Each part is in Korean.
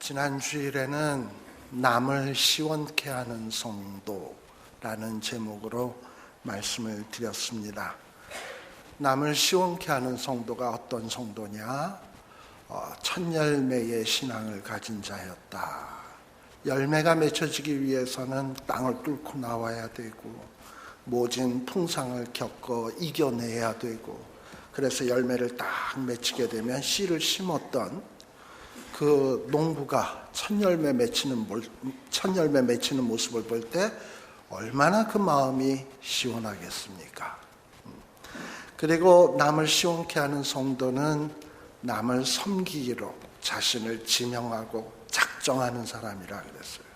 지난 주일에는 남을 시원케 하는 성도라는 제목으로 말씀을 드렸습니다. 남을 시원케 하는 성도가 어떤 성도냐? 첫 열매의 신앙을 가진 자였다. 열매가 맺혀지기 위해서는 땅을 뚫고 나와야 되고 모진 풍상을 겪어 이겨내야 되고, 그래서 열매를 딱 맺히게 되면 씨를 심었던 그 농부가 첫 열매 맺히는 모습을 볼 때 얼마나 그 마음이 시원하겠습니까? 그리고 남을 시원케 하는 성도는 남을 섬기기로 자신을 지명하고 작정하는 사람이라 그랬어요.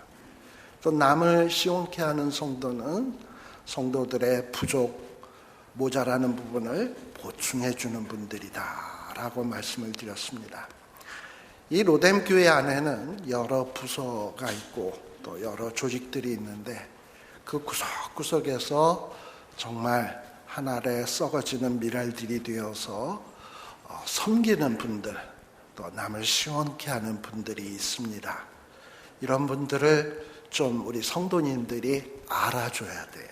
또 남을 시원케 하는 성도는 성도들의 부족, 모자라는 부분을 보충해 주는 분들이다 라고 말씀을 드렸습니다. 이 로뎀 교회 안에는 여러 부서가 있고 또 여러 조직들이 있는데, 그 구석구석에서 정말 하늘에 썩어지는 미랄들이 되어서 섬기는 분들, 또 남을 시원케 하는 분들이 있습니다. 이런 분들을 좀 우리 성도님들이 알아줘야 돼요.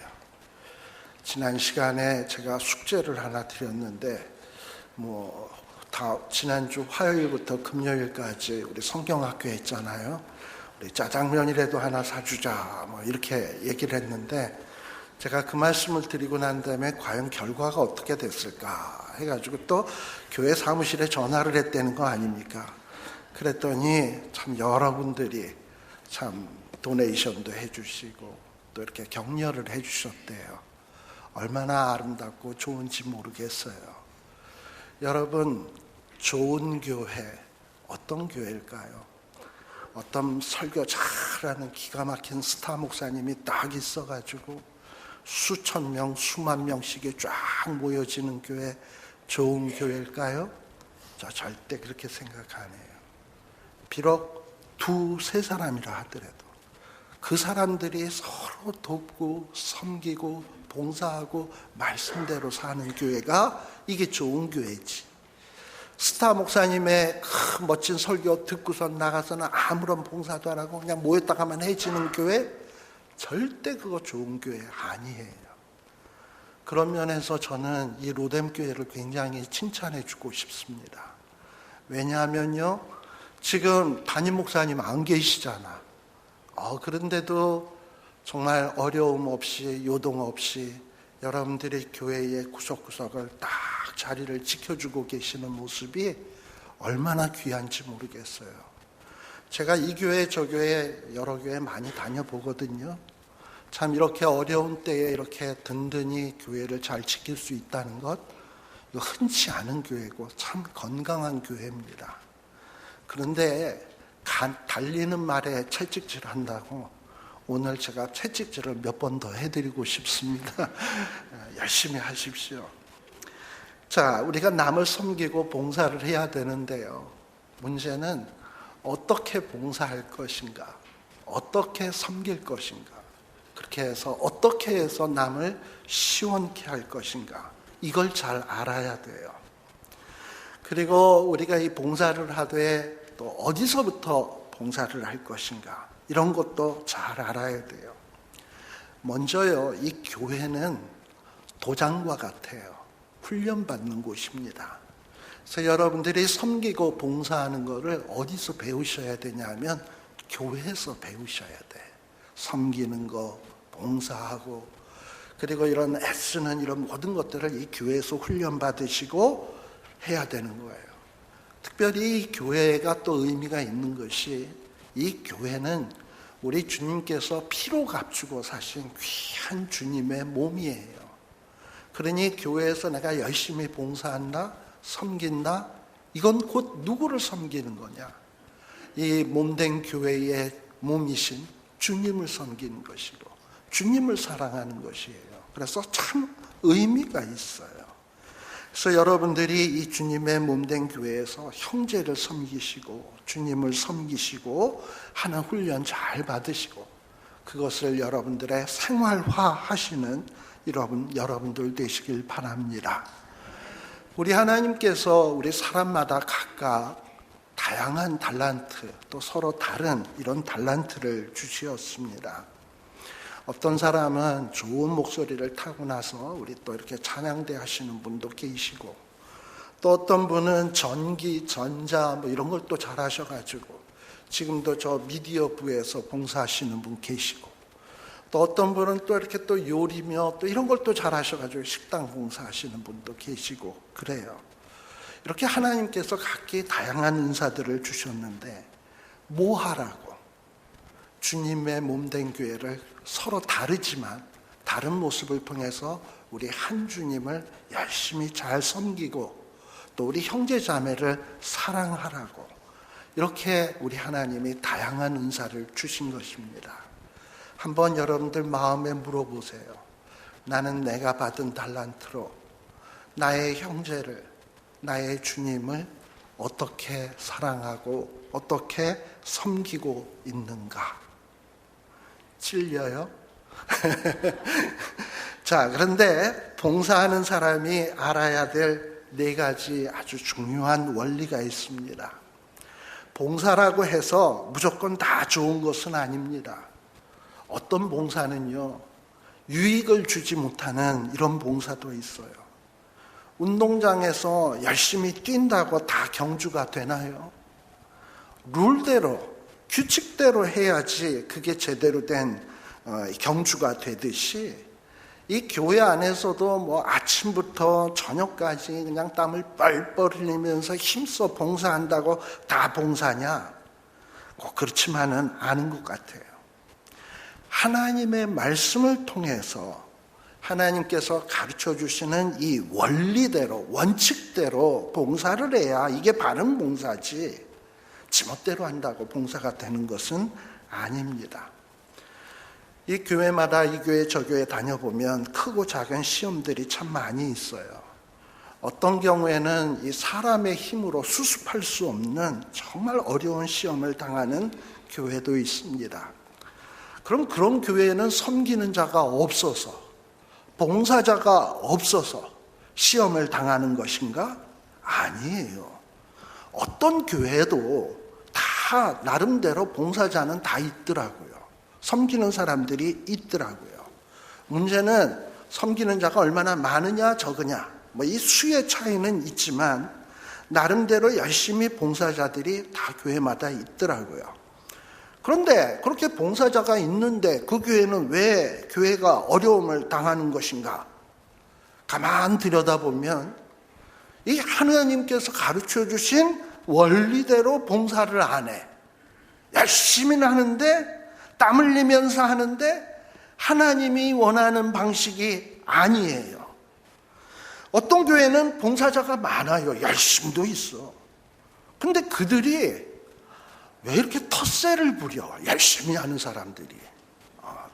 지난 시간에 제가 숙제를 하나 드렸는데, 지난주 화요일부터 금요일까지 우리 성경학교 했잖아요. 우리 짜장면이라도 하나 사주자 이렇게 얘기를 했는데, 제가 그 말씀을 드리고 난 다음에 과연 결과가 어떻게 됐을까 해가지고 또 교회 사무실에 전화를 했다는 거 아닙니까? 그랬더니 참 여러분들이 참 도네이션도 해주시고 또 이렇게 격려를 해주셨대요. 얼마나 아름답고 좋은지 모르겠어요. 여러분, 좋은 교회, 어떤 교회일까요? 어떤 설교 잘하는 기가 막힌 스타 목사님이 딱 있어가지고 수천 명, 수만 명씩이 쫙 모여지는 교회, 좋은 교회일까요? 저 절대 그렇게 생각 안 해요. 비록 두세 사람이라 하더라도 그 사람들이 서로 돕고 섬기고 봉사하고 말씀대로 사는 교회가 이게 좋은 교회지. 스타 목사님의 멋진 설교 듣고서 나가서는 아무런 봉사도 안 하고 그냥 모였다가만 해지는 교회, 절대 그거 좋은 교회 아니에요. 그런 면에서 저는 이 로뎀 교회를 굉장히 칭찬해 주고 싶습니다. 왜냐하면요, 지금 담임 목사님 안 계시잖아. 그런데도 정말 어려움 없이 요동 없이 여러분들이 교회의 구석구석을 딱 자리를 지켜주고 계시는 모습이 얼마나 귀한지 모르겠어요. 제가 이 교회 저 교회 여러 교회 많이 다녀보거든요. 참 이렇게 어려운 때에 이렇게 든든히 교회를 잘 지킬 수 있다는 것, 이거 흔치 않은 교회고 참 건강한 교회입니다. 그런데 달리는 말에 채찍질 한다고 오늘 제가 채찍질을 몇 번 더 해드리고 싶습니다. 열심히 하십시오. 자, 우리가 남을 섬기고 봉사를 해야 되는데요, 문제는 어떻게 봉사할 것인가, 어떻게 섬길 것인가, 그렇게 해서 어떻게 해서 남을 시원케 할 것인가, 이걸 잘 알아야 돼요. 그리고 우리가 이 봉사를 하되 또 어디서부터 봉사를 할 것인가, 이런 것도 잘 알아야 돼요. 먼저요, 이 교회는 도장과 같아요. 훈련받는 곳입니다. 그래서 여러분들이 섬기고 봉사하는 것을 어디서 배우셔야 되냐면 교회에서 배우셔야 돼. 섬기는 거, 봉사하고, 그리고 이런 애쓰는 이런 모든 것들을 이 교회에서 훈련받으시고 해야 되는 거예요. 특별히 이 교회가 또 의미가 있는 것이, 이 교회는 우리 주님께서 피로 값주고 사신 귀한 주님의 몸이에요. 그러니 교회에서 내가 열심히 봉사한다, 섬긴다, 이건 곧 누구를 섬기는 거냐? 이 몸된 교회의 몸이신 주님을 섬기는 것이고 주님을 사랑하는 것이에요. 그래서 참 의미가 있어요. 그래서 여러분들이 이 주님의 몸된 교회에서 형제를 섬기시고 주님을 섬기시고 하는 훈련 잘 받으시고 그것을 여러분들의 생활화 하시는 여러분들 되시길 바랍니다. 우리 하나님께서 우리 사람마다 각각 다양한 달란트, 또 서로 다른 이런 달란트를 주시었습니다. 어떤 사람은 좋은 목소리를 타고 나서 우리 또 이렇게 찬양대 하시는 분도 계시고, 또 어떤 분은 전기, 전자 뭐 이런 걸 또 잘하셔가지고 지금도 저 미디어 부에서 봉사하시는 분 계시고, 또 어떤 분은 또 이렇게 또 요리며 또 이런 걸 또 잘하셔가지고 식당 봉사하시는 분도 계시고 그래요. 이렇게 하나님께서 각기 다양한 은사들을 주셨는데 뭐 하라고? 주님의 몸된 교회를 서로 다르지만 다른 모습을 통해서 우리 한 주님을 열심히 잘 섬기고 또 우리 형제 자매를 사랑하라고, 이렇게 우리 하나님이 다양한 은사를 주신 것입니다. 한번 여러분들 마음에 물어보세요. 나는 내가 받은 달란트로 나의 형제를, 나의 주님을 어떻게 사랑하고 어떻게 섬기고 있는가? 찔려요? 자, 그런데 봉사하는 사람이 알아야 될 4가지 아주 중요한 원리가 있습니다. 봉사라고 해서 무조건 다 좋은 것은 아닙니다. 어떤 봉사는요, 유익을 주지 못하는 이런 봉사도 있어요. 운동장에서 열심히 뛴다고 다 경주가 되나요? 룰대로, 규칙대로 해야지 그게 제대로 된 경주가 되듯이, 이 교회 안에서도 뭐 아침부터 저녁까지 그냥 땀을 뻘뻘 흘리면서 힘써 봉사한다고 다 봉사냐? 꼭 그렇지만은 않은 것 같아요. 하나님의 말씀을 통해서 하나님께서 가르쳐 주시는 이 원리대로, 원칙대로 봉사를 해야 이게 바른 봉사지, 지멋대로 한다고 봉사가 되는 것은 아닙니다. 이 교회마다 이 교회 저 교회 다녀보면 크고 작은 시험들이 참 많이 있어요. 어떤 경우에는 이 사람의 힘으로 수습할 수 없는 정말 어려운 시험을 당하는 교회도 있습니다. 그럼 그런 교회에는 섬기는 자가 없어서, 봉사자가 없어서 시험을 당하는 것인가? 아니에요. 어떤 교회도 다 나름대로 봉사자는 다 있더라고요. 섬기는 사람들이 있더라고요. 문제는 섬기는 자가 얼마나 많으냐 적으냐, 뭐 이 수의 차이는 있지만 나름대로 열심히 봉사자들이 다 교회마다 있더라고요. 그런데 그렇게 봉사자가 있는데 그 교회는 왜 교회가 어려움을 당하는 것인가? 가만 들여다보면 이 하나님께서 가르쳐 주신 원리대로 봉사를 안 해. 열심히는 하는데, 땀 흘리면서 하는데 하나님이 원하는 방식이 아니에요. 어떤 교회는 봉사자가 많아요. 열심도 있어. 근데 그들이 왜 이렇게 텃세를 부려? 열심히 하는 사람들이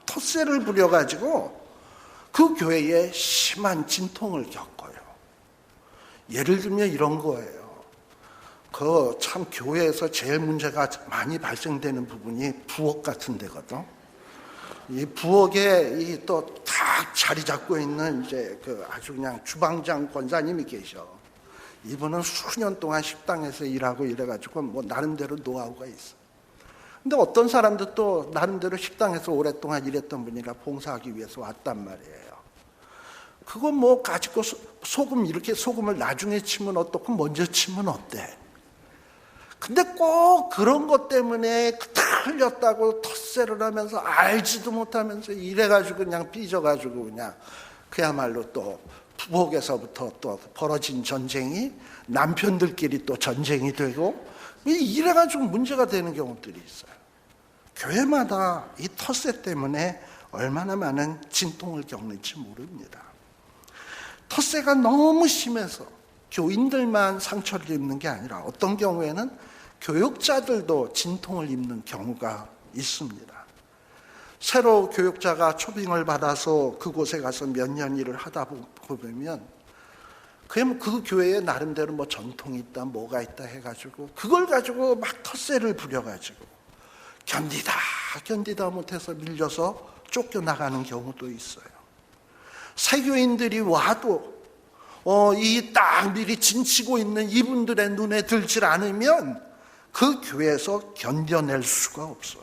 텃세를 부려가지고 그 교회에 심한 진통을 겪어요. 예를 들면 이런 거예요. 그 참 교회에서 제일 문제가 많이 발생되는 부분이 부엌 같은 데거든. 이 부엌에 이 또 딱 자리 잡고 있는 이제 그 아주 그냥 주방장 권사님이 계셔. 이분은 수년 동안 식당에서 일하고 이래가지고 뭐 나름대로 노하우가 있어. 근데 어떤 사람도 또 나름대로 식당에서 오랫동안 일했던 분이라 봉사하기 위해서 왔단 말이에요. 그거 뭐 가지고 소금 이렇게 소금을 나중에 치면 어떻고 먼저 치면 어때? 근데 꼭 그런 것 때문에 틀렸다고 텃세를 하면서 알지도 못하면서 이래가지고 그냥 삐져가지고 그냥 그야말로 또 부엌에서부터 또 벌어진 전쟁이 남편들끼리 또 전쟁이 되고 이래가지고 문제가 되는 경우들이 있어요. 교회마다 이 텃세 때문에 얼마나 많은 진통을 겪는지 모릅니다. 텃세가 너무 심해서 교인들만 상처를 입는 게 아니라 어떤 경우에는 교육자들도 진통을 입는 경우가 있습니다. 새로 교육자가 초빙을 받아서 그곳에 가서 몇 년 일을 하다 보면 그 교회에 나름대로 뭐 전통이 있다 뭐가 있다 해가지고 그걸 가지고 막 텃세를 부려가지고 견디다 못해서 밀려서 쫓겨나가는 경우도 있어요. 세교인들이 와도 이 딱 미리 진치고 있는 이분들의 눈에 들질 않으면 그 교회에서 견뎌낼 수가 없어.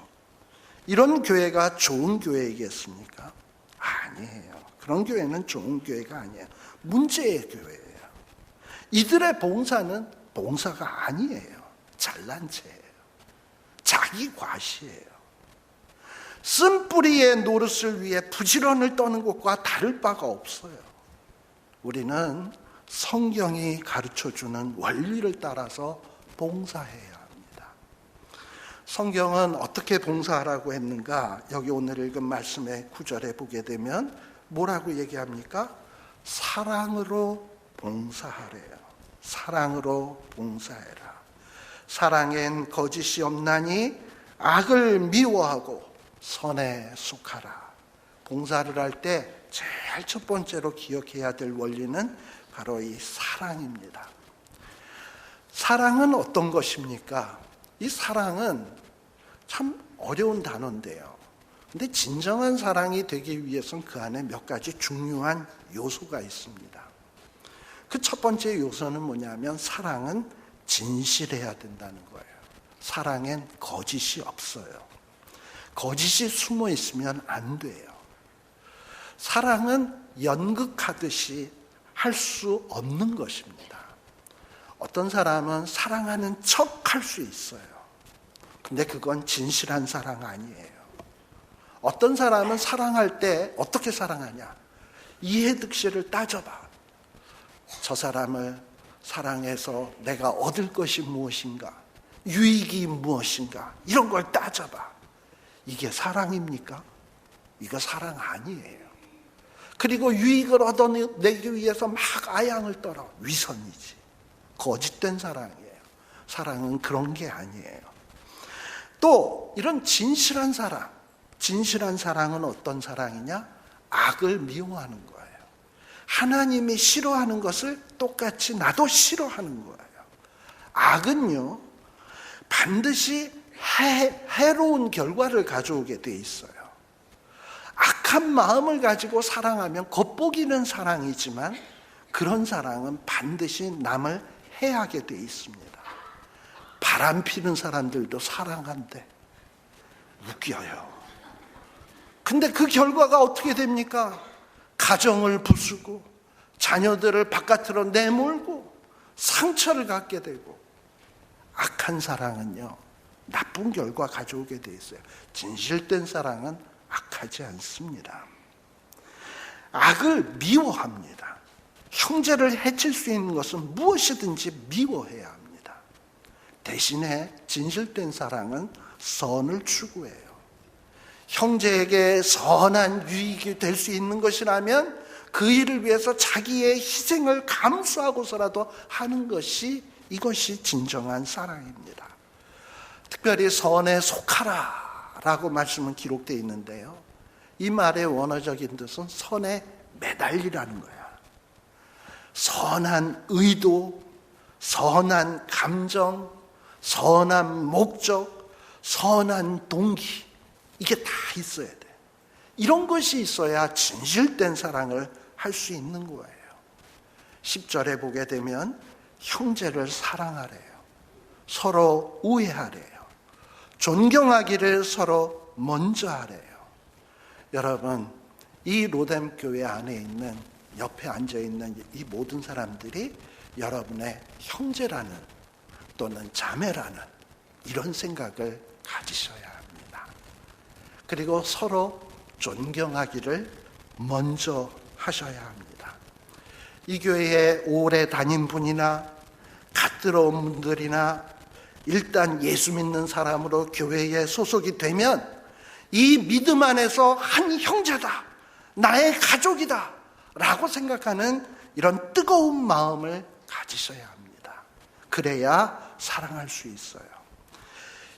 이런 교회가 좋은 교회이겠습니까? 아니에요. 그런 교회는 좋은 교회가 아니에요. 문제의 교회예요. 이들의 봉사는 봉사가 아니에요. 잘난 체예요. 자기 과시예요. 쓴뿌리의 노릇을 위해 부지런을 떠는 것과 다를 바가 없어요. 우리는 성경이 가르쳐주는 원리를 따라서 봉사해야 합니다. 성경은 어떻게 봉사하라고 했는가? 여기 오늘 읽은 말씀의 9절에 보게 되면 뭐라고 얘기합니까? 사랑으로 봉사하래요. 사랑으로 봉사해라. 사랑엔 거짓이 없나니 악을 미워하고 선에 속하라. 봉사를 할 때 제일 첫 번째로 기억해야 될 원리는 바로 이 사랑입니다. 사랑은 어떤 것입니까? 이 사랑은 참 어려운 단어인데요. 근데 진정한 사랑이 되기 위해서는 그 안에 몇 가지 중요한 요소가 있습니다. 그 첫 번째 요소는 뭐냐면 사랑은 진실해야 된다는 거예요. 사랑엔 거짓이 없어요. 거짓이 숨어 있으면 안 돼요. 사랑은 연극하듯이 할 수 없는 것입니다. 어떤 사람은 사랑하는 척 할 수 있어요. 근데 그건 진실한 사랑 아니에요. 어떤 사람은 사랑할 때 어떻게 사랑하냐? 이해득실을 따져봐. 저 사람을 사랑해서 내가 얻을 것이 무엇인가? 유익이 무엇인가? 이런 걸 따져봐. 이게 사랑입니까? 이거 사랑 아니에요. 그리고 유익을 얻어내기 위해서 막 아양을 떨어. 위선이지. 거짓된 사랑이에요. 사랑은 그런 게 아니에요. 또 이런 진실한 사랑은 어떤 사랑이냐? 악을 미워하는 거예요. 하나님이 싫어하는 것을 똑같이 나도 싫어하는 거예요. 악은요, 반드시 해로운 결과를 가져오게 돼 있어요. 악한 마음을 가지고 사랑하면 겉보기는 사랑이지만 그런 사랑은 반드시 남을 해하게 돼 있습니다. 바람 피는 사람들도 사랑한대. 웃겨요. 근데 그 결과가 어떻게 됩니까? 가정을 부수고 자녀들을 바깥으로 내몰고 상처를 갖게 되고. 악한 사랑은요, 나쁜 결과 가져오게 돼 있어요. 진실된 사랑은 악하지 않습니다. 악을 미워합니다. 형제를 해칠 수 있는 것은 무엇이든지 미워해야 합니다. 대신에 진실된 사랑은 선을 추구해요. 형제에게 선한 유익이 될 수 있는 것이라면 그 일을 위해서 자기의 희생을 감수하고서라도 하는 것이, 이것이 진정한 사랑입니다. 특별히 선에 속하라 라고 말씀은 기록되어 있는데요, 이 말의 원어적인 뜻은 선에 매달리라는 거야. 선한 의도, 선한 감정, 선한 목적, 선한 동기, 이게 다 있어야 돼. 이런 것이 있어야 진실된 사랑을 할 수 있는 거예요. 10절에 보게 되면 형제를 사랑하래요. 서로 우애하래요. 존경하기를 서로 먼저 하래요. 여러분, 이 로뎀 교회 안에 있는, 옆에 앉아있는 이 모든 사람들이 여러분의 형제라는 또는 자매라는 이런 생각을 가지셔야 합니다. 그리고 서로 존경하기를 먼저 하셔야 합니다. 이 교회에 오래 다닌 분이나 갓 들어온 분들이나 일단 예수 믿는 사람으로 교회에 소속이 되면 이 믿음 안에서 한 형제다, 나의 가족이다 라고 생각하는 이런 뜨거운 마음을 가지셔야 합니다. 그래야 사랑할 수 있어요.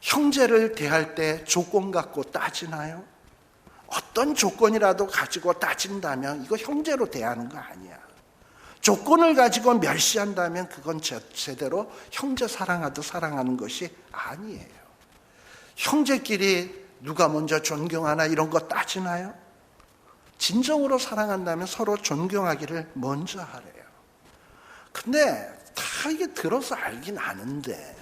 형제를 대할 때 조건 갖고 따지나요? 어떤 조건이라도 가지고 따진다면 이거 형제로 대하는 거 아니야. 조건을 가지고 멸시한다면 그건 제대로 형제 사랑하듯 사랑하는 것이 아니에요. 형제끼리 누가 먼저 존경하나 이런 거 따지나요? 진정으로 사랑한다면 서로 존경하기를 먼저 하래요. 근데 다 이게 들어서 알긴 아는데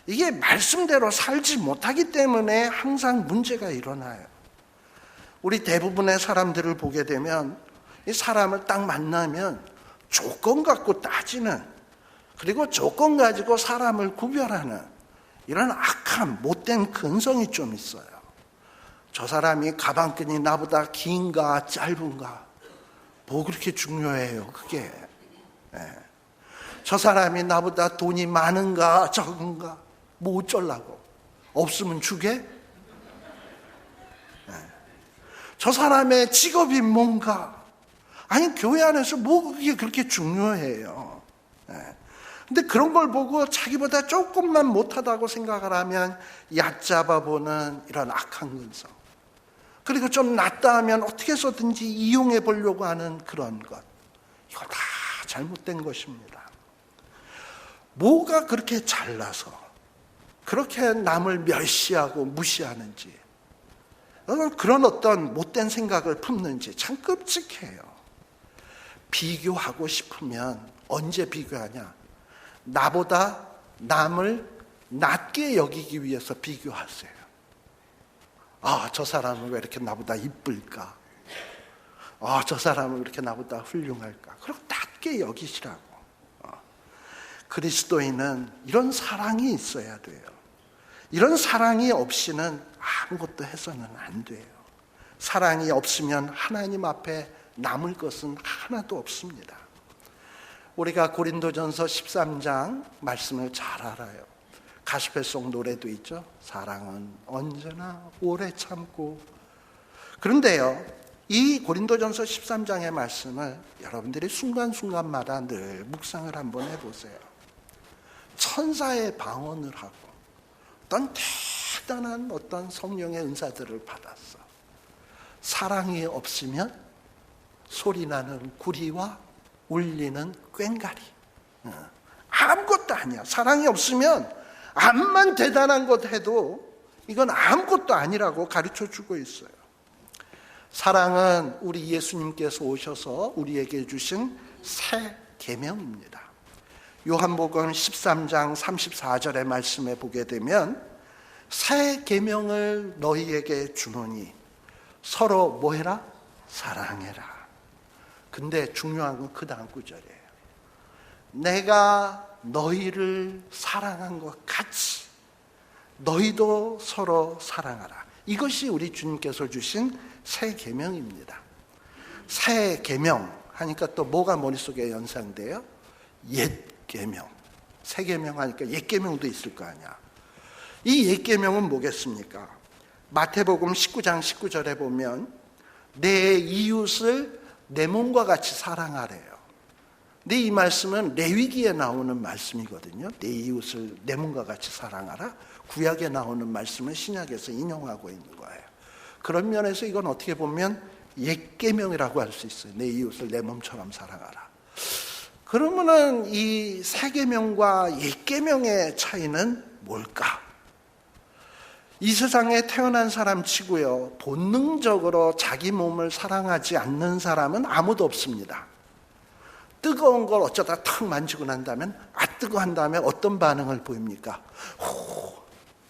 이게 말씀대로 살지 못하기 때문에 항상 문제가 일어나요. 우리 대부분의 사람들을 보게 되면 이 사람을 딱 만나면 조건 갖고 따지는, 그리고 조건 가지고 사람을 구별하는 이런 악한 못된 근성이 좀 있어요. 저 사람이 가방끈이 나보다 긴가 짧은가 뭐 그렇게 중요해요 그게. 저 사람이 나보다 돈이 많은가 적은가 뭐 어쩌려고, 없으면 주게? 저 사람의 직업이 뭔가, 아니 교회 안에서 뭐 그게 그렇게 중요해요. 근데 그런 걸 보고 자기보다 조금만 못하다고 생각을 하면 얕잡아 보는 이런 악한 근성, 그리고 좀 낫다 하면 어떻게 해서든지 이용해 보려고 하는 그런 것, 이거 다 잘못된 것입니다. 뭐가 그렇게 잘나서 그렇게 남을 멸시하고 무시하는지, 그런 어떤 못된 생각을 품는지 참 끔찍해요. 비교하고 싶으면 언제 비교하냐? 나보다 남을 낮게 여기기 위해서 비교하세요. 아, 저 사람은 왜 이렇게 나보다 이쁠까? 아, 저 사람은 왜 이렇게 나보다 훌륭할까? 그리고 낮게 여기시라고. 그리스도인은 이런 사랑이 있어야 돼요. 이런 사랑이 없이는 아무것도 해서는 안 돼요. 사랑이 없으면 하나님 앞에 남을 것은 하나도 없습니다. 우리가 고린도전서 13장 말씀을 잘 알아요. 가스펠송 노래도 있죠. 사랑은 언제나 오래 참고. 그런데요, 이 고린도전서 13장의 말씀을 여러분들이 순간순간마다 늘 묵상을 한번 해보세요. 천사의 방언을 하고 어떤 대단한 어떤 성령의 은사들을 받았어. 사랑이 없으면 소리나는 구리와 울리는 꽹과리, 아무것도 아니야. 사랑이 없으면 암만 대단한 것 해도 이건 아무것도 아니라고 가르쳐주고 있어요. 사랑은 우리 예수님께서 오셔서 우리에게 주신 새 계명입니다. 요한복음 13장 34절의 말씀에 보게 되면 새 계명을 너희에게 주노니 서로 뭐 해라? 사랑해라. 근데 중요한 건 그 다음 구절이에요. 내가 너희를 사랑한 것 같이 너희도 서로 사랑하라. 이것이 우리 주님께서 주신 새 계명입니다. 새 계명 하니까 또 뭐가 머릿속에 연상돼요? 옛 계명. 새 계명 하니까 옛 계명도 있을 거 아니야. 이 옛 계명은 뭐겠습니까? 마태복음 19장 19절에 보면 내 이웃을 내 몸과 같이 사랑하래요. 근데 이 말씀은 레위기에 나오는 말씀이거든요. 내 이웃을 내 몸과 같이 사랑하라. 구약에 나오는 말씀을 신약에서 인용하고 있는 거예요. 그런 면에서 이건 어떻게 보면 옛 계명이라고 할 수 있어요. 내 이웃을 내 몸처럼 사랑하라. 그러면은 이 새 계명과 옛 계명의 차이는 뭘까? 이 세상에 태어난 사람 치고요, 본능적으로 자기 몸을 사랑하지 않는 사람은 아무도 없습니다. 뜨거운 걸 어쩌다 탁 만지고 난 다음에 뜨거 한 다음에 어떤 반응을 보입니까?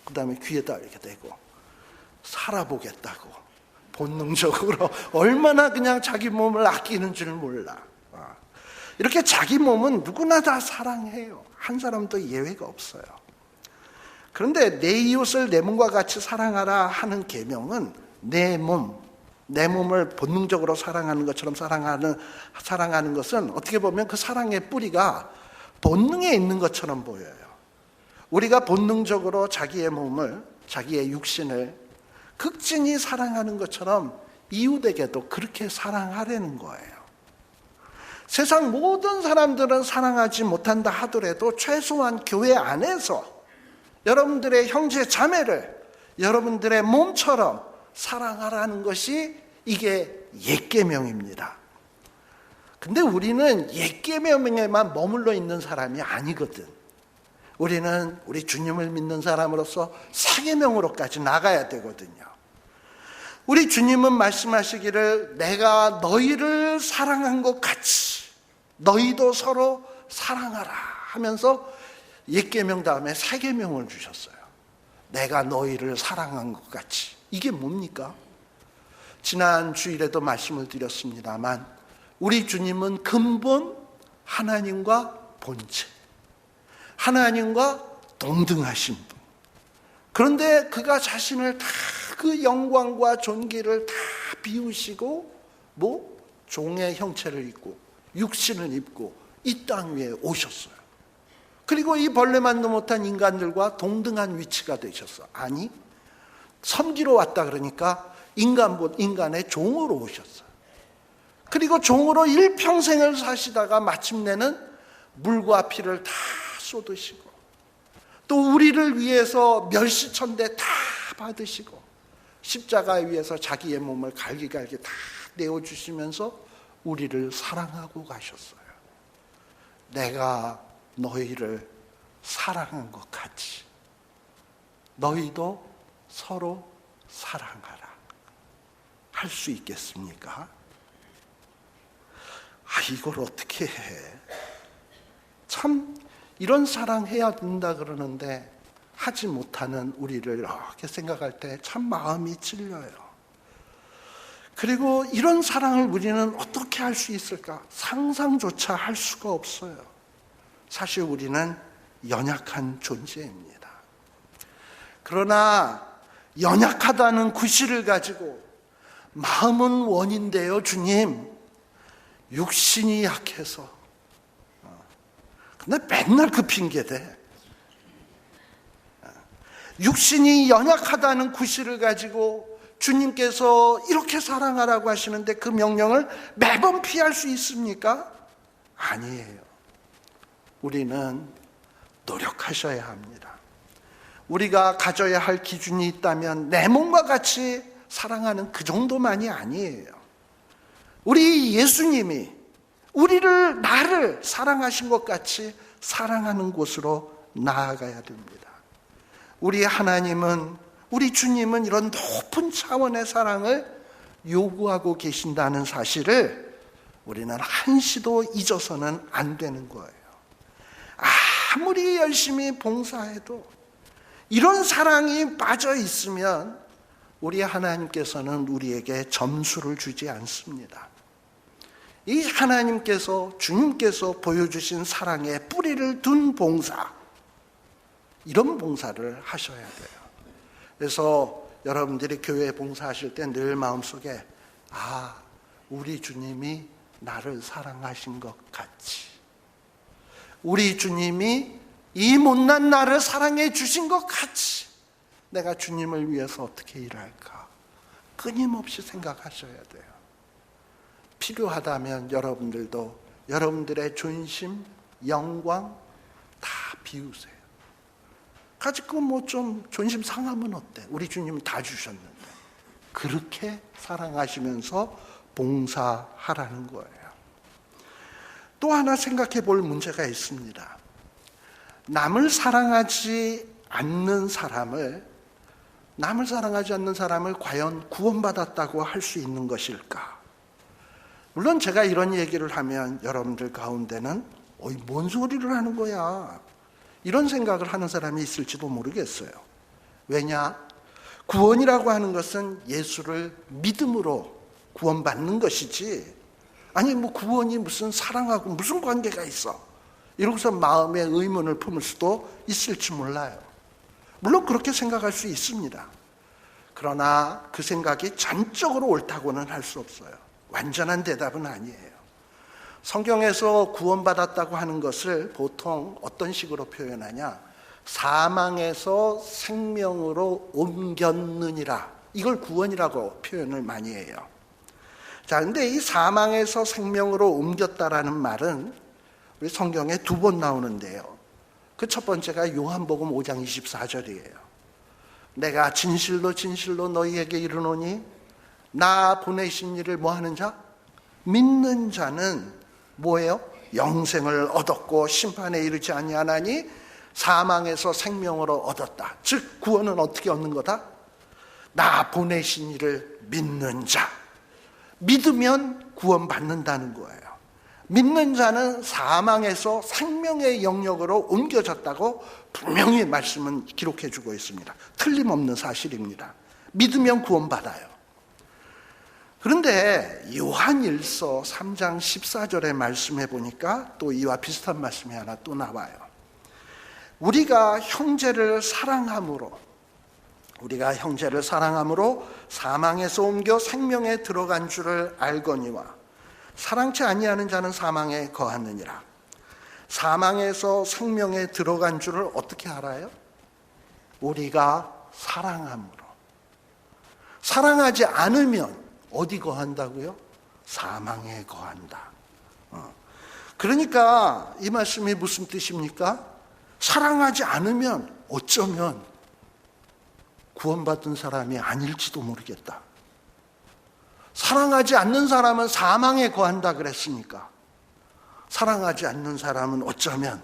그 다음에 귀에다 이렇게 대고 살아보겠다고 본능적으로 얼마나 그냥 자기 몸을 아끼는 줄 몰라. 이렇게 자기 몸은 누구나 다 사랑해요. 한 사람도 예외가 없어요. 그런데 내 이웃을 내 몸과 같이 사랑하라 하는 계명은 내 몸을 본능적으로 사랑하는 것처럼 사랑하는 것은 어떻게 보면 그 사랑의 뿌리가 본능에 있는 것처럼 보여요. 우리가 본능적으로 자기의 몸을, 자기의 육신을 극진히 사랑하는 것처럼 이웃에게도 그렇게 사랑하려는 거예요. 세상 모든 사람들은 사랑하지 못한다 하더라도 최소한 교회 안에서 여러분들의 형제 자매를 여러분들의 몸처럼 사랑하라는 것이 이게 옛 계명입니다. 근데 우리는 옛 계명에만 머물러 있는 사람이 아니거든. 우리는 우리 주님을 믿는 사람으로서 새 계명으로까지 나가야 되거든요. 우리 주님은 말씀하시기를 내가 너희를 사랑한 것 같이 너희도 서로 사랑하라 하면서 옛 계명 다음에 새 계명을 주셨어요. 내가 너희를 사랑한 것 같이. 이게 뭡니까? 지난 주일에도 말씀을 드렸습니다만 우리 주님은 근본 하나님과 본체, 하나님과 동등하신 분. 그런데 그가 자신을 다 그 영광과 존귀를 다 비우시고 종의 형체를 입고 육신을 입고 이 땅 위에 오셨어요. 그리고 이 벌레만도 못한 인간들과 동등한 위치가 되셨어. 아니, 섬기러 왔다 그러니까 인간의 종으로 오셨어요. 그리고 종으로 일평생을 사시다가 마침내는 물과 피를 다 쏟으시고 또 우리를 위해서 멸시천대 다 받으시고 십자가 위에서 자기의 몸을 갈기갈기 다 내어주시면서 우리를 사랑하고 가셨어요. 내가 너희를 사랑한 것 같이 너희도 서로 사랑하라. 할 수 있겠습니까? 이걸 어떻게 해? 참 이런 사랑해야 된다 그러는데 하지 못하는 우리를 이렇게 생각할 때 참 마음이 찔려요. 그리고 이런 사랑을 우리는 어떻게 할 수 있을까? 상상조차 할 수가 없어요. 사실 우리는 연약한 존재입니다. 그러나 연약하다는 구실을 가지고 마음은 원인데요, 주님. 육신이 약해서. 근데 맨날 그 핑계대. 육신이 연약하다는 구실을 가지고 주님께서 이렇게 사랑하라고 하시는데 그 명령을 매번 피할 수 있습니까? 아니에요. 우리는 노력하셔야 합니다. 우리가 가져야 할 기준이 있다면 내 몸과 같이 사랑하는 그 정도만이 아니에요. 우리 예수님이 나를 사랑하신 것 같이 사랑하는 곳으로 나아가야 됩니다. 우리 하나님은, 우리 주님은 이런 높은 차원의 사랑을 요구하고 계신다는 사실을 우리는 한시도 잊어서는 안 되는 거예요. 아무리 열심히 봉사해도 이런 사랑이 빠져 있으면 우리 하나님께서는 우리에게 점수를 주지 않습니다. 이 하나님께서, 주님께서 보여주신 사랑에 뿌리를 둔 봉사, 이런 봉사를 하셔야 돼요. 그래서 여러분들이 교회 봉사하실 때 늘 마음속에 우리 주님이 나를 사랑하신 것 같이, 우리 주님이 이 못난 나를 사랑해 주신 것 같이 내가 주님을 위해서 어떻게 일할까 끊임없이 생각하셔야 돼요. 필요하다면 여러분들도 여러분들의 존심, 영광 다 비우세요. 가지고 좀 존심 상하면 어때? 우리 주님은 다 주셨는데. 그렇게 사랑하시면서 봉사하라는 거예요. 또 하나 생각해 볼 문제가 있습니다. 남을 사랑하지 않는 사람을 과연 구원받았다고 할 수 있는 것일까? 물론 제가 이런 얘기를 하면 여러분들 가운데는 뭔 소리를 하는 거야, 이런 생각을 하는 사람이 있을지도 모르겠어요. 왜냐? 구원이라고 하는 것은 예수를 믿음으로 구원받는 것이지, 아니 구원이 무슨 사랑하고 무슨 관계가 있어, 이러고서 마음에 의문을 품을 수도 있을지 몰라요. 물론 그렇게 생각할 수 있습니다. 그러나 그 생각이 전적으로 옳다고는 할 수 없어요. 완전한 대답은 아니에요. 성경에서 구원받았다고 하는 것을 보통 어떤 식으로 표현하냐? 사망에서 생명으로 옮겼느니라. 이걸 구원이라고 표현을 많이 해요. 자, 근데 이 사망에서 생명으로 옮겼다라는 말은 우리 성경에 2번 나오는데요. 그 첫 번째가 요한복음 5장 24절이에요. 내가 진실로 진실로 너희에게 이르노니 나 보내신 이를 뭐하는 자? 믿는 자는 뭐예요? 영생을 얻었고 심판에 이르지 아니하나니 사망에서 생명으로 얻었다. 즉 구원은 어떻게 얻는 거다? 나 보내신 이를 믿는 자. 믿으면 구원받는다는 거예요. 믿는 자는 사망에서 생명의 영역으로 옮겨졌다고 분명히 말씀은 기록해 주고 있습니다. 틀림없는 사실입니다. 믿으면 구원받아요. 그런데 요한일서 3장 14절의 말씀해 보니까 또 이와 비슷한 말씀이 하나 또 나와요. 우리가 형제를 사랑함으로 사망에서 옮겨 생명에 들어간 줄을 알거니와 사랑치 아니하는 자는 사망에 거하느니라. 사망에서 생명에 들어간 줄을 어떻게 알아요? 우리가 사랑함으로. 사랑하지 않으면 어디 거한다고요? 사망에 거한다. 그러니까 이 말씀이 무슨 뜻입니까? 사랑하지 않으면 어쩌면 구원받은 사람이 아닐지도 모르겠다. 사랑하지 않는 사람은 사망에 거한다 그랬으니까 사랑하지 않는 사람은 어쩌면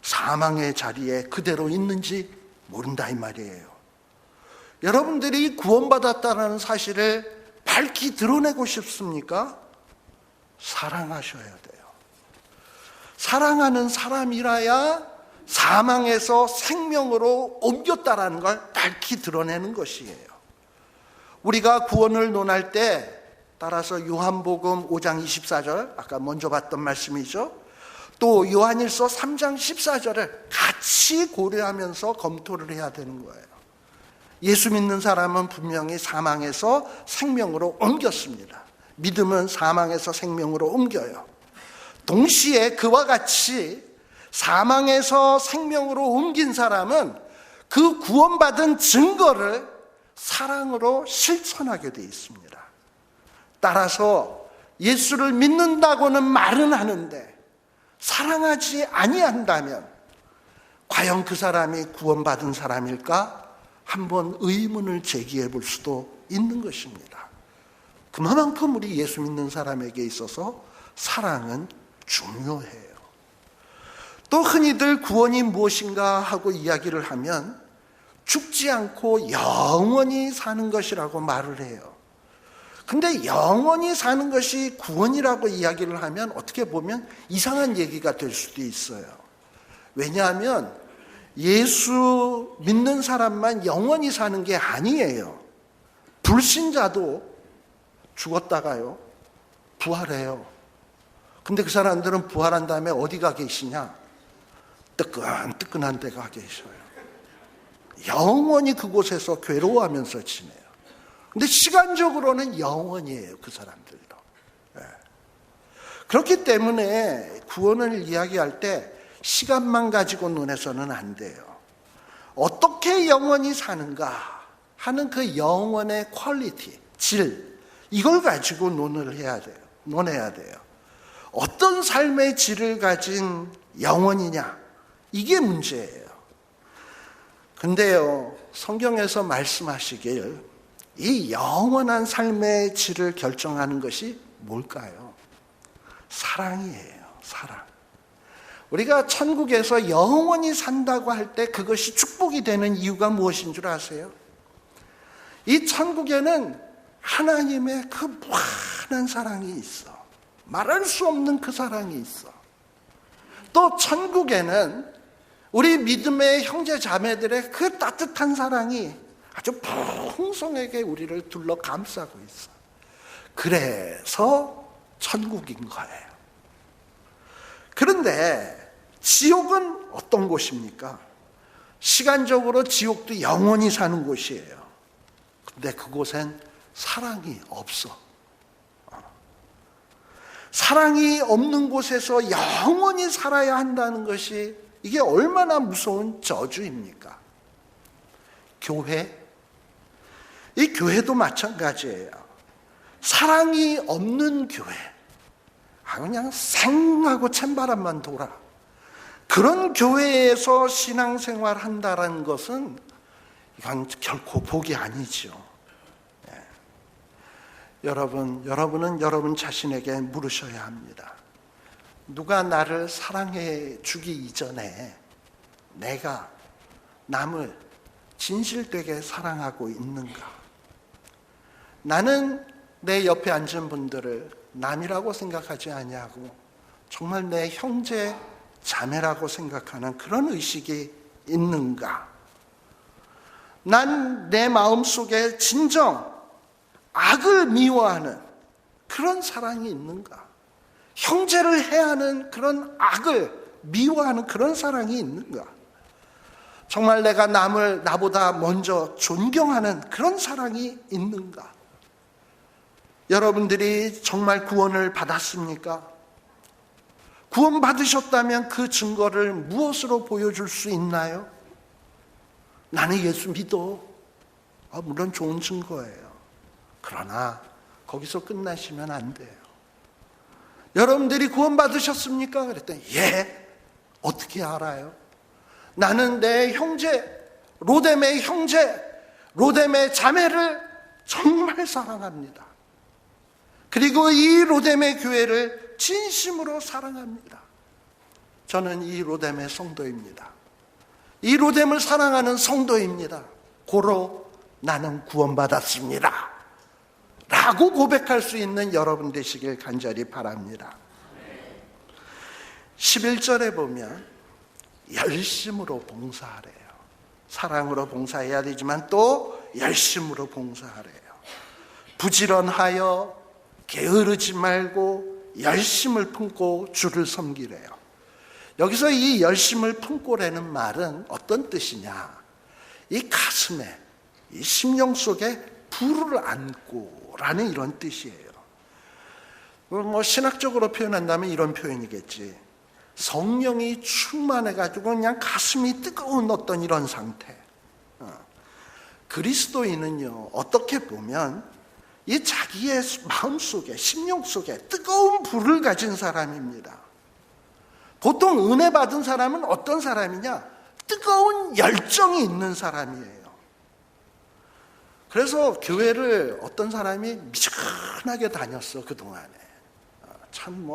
사망의 자리에 그대로 있는지 모른다 이 말이에요. 여러분들이 구원받았다는 사실을 밝히 드러내고 싶습니까? 사랑하셔야 돼요. 사랑하는 사람이라야 사망에서 생명으로 옮겼다라는 걸 밝히 드러내는 것이에요. 우리가 구원을 논할 때 따라서 요한복음 5장 24절 아까 먼저 봤던 말씀이죠. 또 요한일서 3장 14절을 같이 고려하면서 검토를 해야 되는 거예요. 예수 믿는 사람은 분명히 사망에서 생명으로 옮겼습니다. 믿음은 사망에서 생명으로 옮겨요. 동시에 그와 같이 사망에서 생명으로 옮긴 사람은 그 구원받은 증거를 사랑으로 실천하게 되어 있습니다. 따라서 예수를 믿는다고는 말은 하는데 사랑하지 아니한다면 과연 그 사람이 구원받은 사람일까? 한번 의문을 제기해 볼 수도 있는 것입니다. 그만큼 우리 예수 믿는 사람에게 있어서 사랑은 중요해요. 또 흔히들 구원이 무엇인가 하고 이야기를 하면 죽지 않고 영원히 사는 것이라고 말을 해요. 근데 영원히 사는 것이 구원이라고 이야기를 하면 어떻게 보면 이상한 얘기가 될 수도 있어요. 왜냐하면 예수 믿는 사람만 영원히 사는 게 아니에요. 불신자도 죽었다가요 부활해요. 근데 그 사람들은 부활한 다음에 어디 가 계시냐? 뜨끈뜨끈한 데 가 계셔요. 영원히 그곳에서 괴로워하면서 지내요. 근데 시간적으로는 영원이에요, 그 사람들도. 그렇기 때문에 구원을 이야기할 때 시간만 가지고 논해서는 안 돼요. 어떻게 영원히 사는가 하는 그 영원의 퀄리티, 질, 이걸 가지고 논해야 돼요. 어떤 삶의 질을 가진 영혼이냐, 이게 문제예요. 근데요, 성경에서 말씀하시길 이 영원한 삶의 질을 결정하는 것이 뭘까요? 사랑이에요. 사랑. 우리가 천국에서 영원히 산다고 할 때 그것이 축복이 되는 이유가 무엇인 줄 아세요? 이 천국에는 하나님의 그 무한한 사랑이 있어. 말할 수 없는 그 사랑이 있어. 또 천국에는 우리 믿음의 형제 자매들의 그 따뜻한 사랑이 아주 풍성하게 우리를 둘러 감싸고 있어. 그래서 천국인 거예요. 그런데 지옥은 어떤 곳입니까? 시간적으로 지옥도 영원히 사는 곳이에요. 근데 그곳엔 사랑이 없어. 사랑이 없는 곳에서 영원히 살아야 한다는 것이 이게 얼마나 무서운 저주입니까? 교회? 이 교회도 마찬가지예요. 사랑이 없는 교회. 그냥 생하고 찬바람만 돌아. 그런 교회에서 신앙생활 한다는 것은 이건 결코 복이 아니죠. 여러분은 여러분 자신에게 물으셔야 합니다. 누가 나를 사랑해 주기 이전에 내가 남을 진실되게 사랑하고 있는가? 나는 내 옆에 앉은 분들을 남이라고 생각하지 아니하고 정말 내 형제 자매라고 생각하는 그런 의식이 있는가? 난 내 마음속에 진정 악을 미워하는 그런 사랑이 있는가? 형제를 해하는 그런 악을 미워하는 그런 사랑이 있는가? 정말 내가 남을 나보다 먼저 존경하는 그런 사랑이 있는가? 여러분들이 정말 구원을 받았습니까? 구원 받으셨다면 그 증거를 무엇으로 보여줄 수 있나요? 나는 예수 믿어. 물론 좋은 증거예요. 그러나 거기서 끝나시면 안 돼요. 여러분들이 구원 받으셨습니까? 그랬더니 예. 어떻게 알아요? 나는 내 형제, 로뎀의 형제, 로뎀의 자매를 정말 사랑합니다. 그리고 이 로뎀의 교회를 진심으로 사랑합니다. 저는 이 로뎀의 성도입니다. 이 로뎀을 사랑하는 성도입니다. 고로 나는 구원받았습니다 라고 고백할 수 있는 여러분 되시길 간절히 바랍니다. 11절에 보면 열심으로 봉사하래요. 사랑으로 봉사해야 되지만 또 열심으로 봉사하래요. 부지런하여 게으르지 말고 열심을 품고 주를 섬기래요. 여기서 이 열심을 품고라는 말은 어떤 뜻이냐? 이 가슴에, 이 심령 속에 불을 안고 라는 이런 뜻이에요. 신학적으로 표현한다면 이런 표현이겠지. 성령이 충만해가지고 그냥 가슴이 뜨거운 어떤 이런 상태. 그리스도인은요, 어떻게 보면 이 자기의 마음속에, 심령 속에 뜨거운 불을 가진 사람입니다. 보통 은혜 받은 사람은 어떤 사람이냐? 뜨거운 열정이 있는 사람이에요. 그래서 교회를 어떤 사람이 미지근하게 다녔어, 그동안에. 참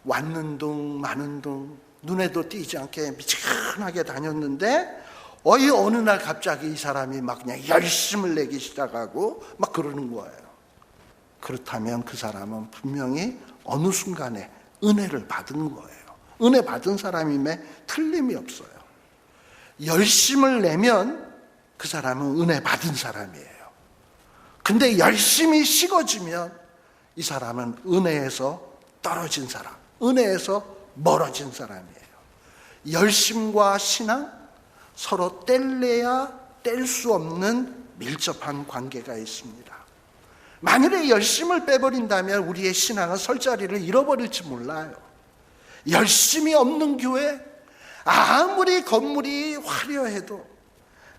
왔는 둥 마는 둥 눈에도 띄지 않게 미지근하게 다녔는데 어느 날 갑자기 이 사람이 막 그냥 열심을 내기 시작하고 막 그러는 거예요. 그렇다면 그 사람은 분명히 어느 순간에 은혜를 받은 거예요. 은혜 받은 사람임에 틀림이 없어요. 열심을 내면 그 사람은 은혜 받은 사람이에요. 근데 열심히 식어지면 이 사람은 은혜에서 떨어진 사람, 은혜에서 멀어진 사람이에요. 열심과 신앙, 서로 뗄래야 뗄 수 없는 밀접한 관계가 있습니다. 만일에 열심을 빼버린다면 우리의 신앙은 설 자리를 잃어버릴지 몰라요. 열심이 없는 교회, 아무리 건물이 화려해도,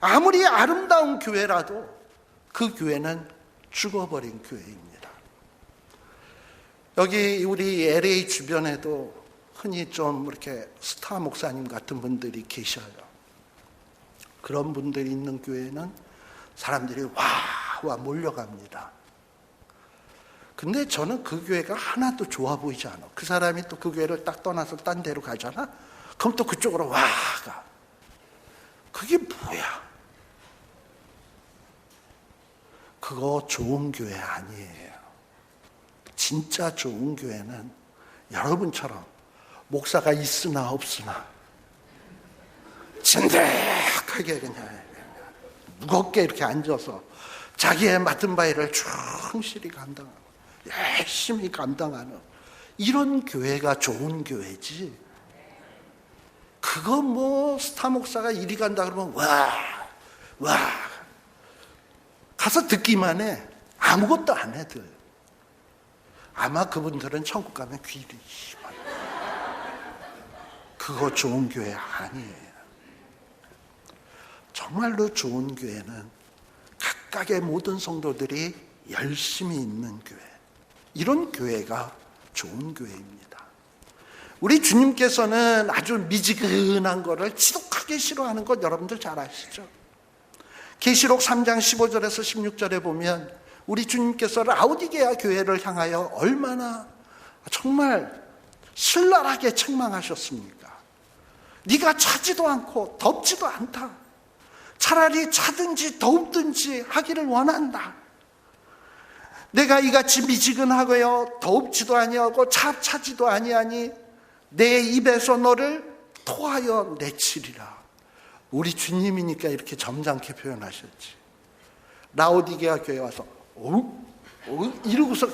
아무리 아름다운 교회라도 그 교회는 죽어버린 교회입니다. 여기 우리 LA 주변에도 흔히 좀 이렇게 스타 목사님 같은 분들이 계셔요. 그런 분들이 있는 교회는 사람들이 와 몰려갑니다. 근데 저는 그 교회가 하나도 좋아 보이지 않아. 그 사람이 또 그 교회를 딱 떠나서 딴 데로 가잖아? 그럼 또 그쪽으로 와 가. 그게 뭐야? 그거 좋은 교회 아니에요. 진짜 좋은 교회는 여러분처럼 목사가 있으나 없으나 진득하게 그냥 무겁게 이렇게 앉아서 자기의 맡은 바일을 충실히 감당하고 열심히 감당하는 이런 교회가 좋은 교회지. 그거 스타 목사가 이리 간다 그러면 와 가서 듣기만 해. 아무것도 안 해도. 아마 그분들은 천국 가면 귀리. 그거 좋은 교회 아니에요. 정말로 좋은 교회는 각각의 모든 성도들이 열심히 있는 교회. 이런 교회가 좋은 교회입니다. 우리 주님께서는 아주 미지근한 거를 지독하게 싫어하는 것 여러분들 잘 아시죠? 계시록 3장 15절에서 16절에 보면 우리 주님께서 라오디게아 교회를 향하여 얼마나 정말 신랄하게 책망하셨습니까? 네가 차지도 않고 덥지도 않다. 차라리 차든지 더웁든지 하기를 원한다. 내가 이같이 미지근하고요 더웁지도 아니하고 차지도 아니하니 내 입에서 너를 토하여 내치리라. 우리 주님이니까 이렇게 점잖게 표현하셨지. 라오디게아 교회 와서 이러고서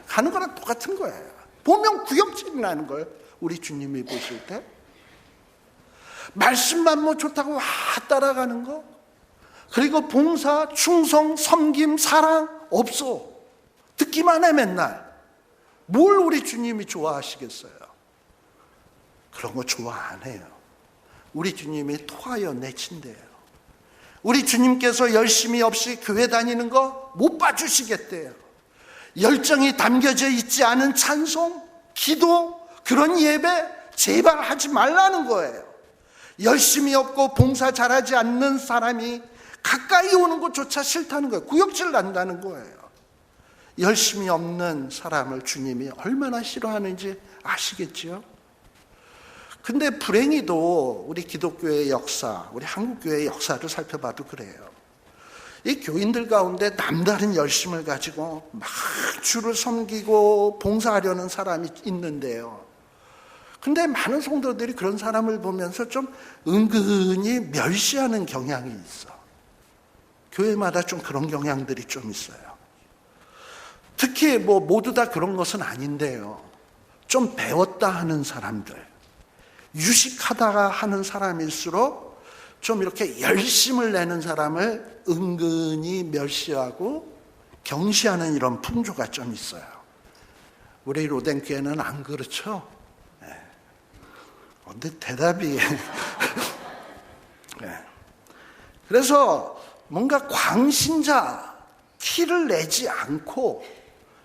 가는 거랑 똑같은 거예요. 보면 구역질이 나는 거예요. 우리 주님이 보실 때 말씀만 뭐 좋다고 따라가는 거, 그리고 봉사, 충성, 섬김, 사랑 없어. 듣기만 해 맨날. 뭘 우리 주님이 좋아하시겠어요? 그런 거 좋아 안 해요. 우리 주님이 토하여 내친대요. 우리 주님께서 열심히 없이 교회 다니는 거 못 봐주시겠대요. 열정이 담겨져 있지 않은 찬송, 기도, 그런 예배 제발 하지 말라는 거예요. 열심히 없고 봉사 잘하지 않는 사람이 가까이 오는 것조차 싫다는 거예요. 구역질 난다는 거예요. 열심히 없는 사람을 주님이 얼마나 싫어하는지 아시겠지요? 근데 불행히도 우리 기독교의 역사, 우리 한국교회의 역사를 살펴봐도 그래요. 이 교인들 가운데 남다른 열심을 가지고 막 주를 섬기고 봉사하려는 사람이 있는데요. 근데 많은 성도들이 그런 사람을 보면서 좀 은근히 멸시하는 경향이 있어. 교회마다 좀 그런 경향들이 좀 있어요. 특히 뭐 모두 다 그런 것은 아닌데요. 좀 배웠다 하는 사람들, 유식하다가 하는 사람일수록 좀 이렇게 열심을 내는 사람을 은근히 멸시하고 경시하는 이런 풍조가 좀 있어요. 우리 로덴교회는 안 그렇죠? 네. 근데 대답이 네. 그래서 뭔가 광신자 티를 내지 않고